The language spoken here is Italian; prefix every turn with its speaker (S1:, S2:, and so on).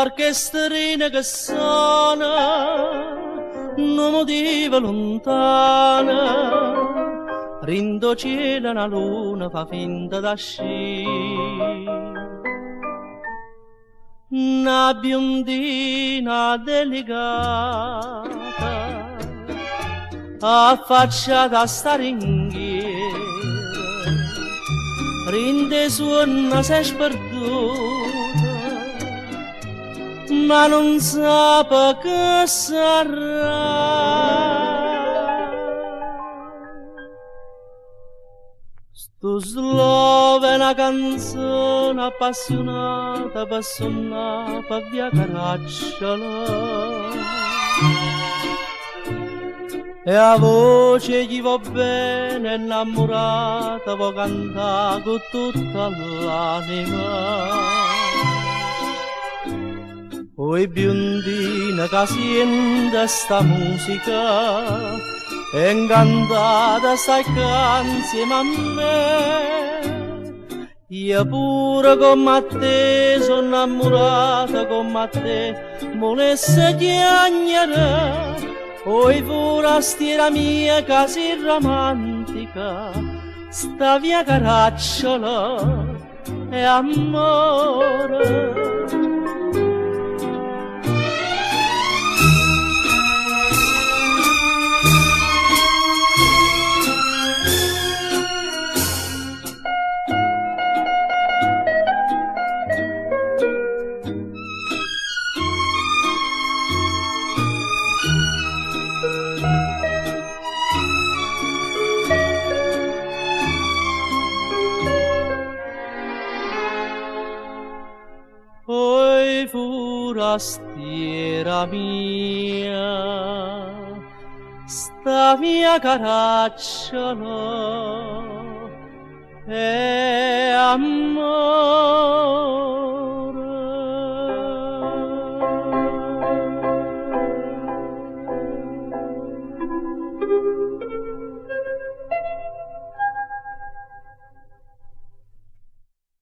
S1: orchestrina che suona, non motiva lontana, rindo cielo una luna fa finta d'ascì. Una biondina delicata, affacciata a stare indietro, rinde suona se sperduta, ma non sa che sarà. Sto slovena canzone appassionata per suonare per via Caracciolo, e a voce gli va bene innamorata può cantare con tutta l'anima. Oi biondina che sente sta musica e incantata stai insieme a me. Io pure come te sono innamorata come te, volesse chiagnere. Oi forastiera mia così romantica, sta via Caracciolo e amore. Oi forastiera mia, sta via Caracciolo e amore.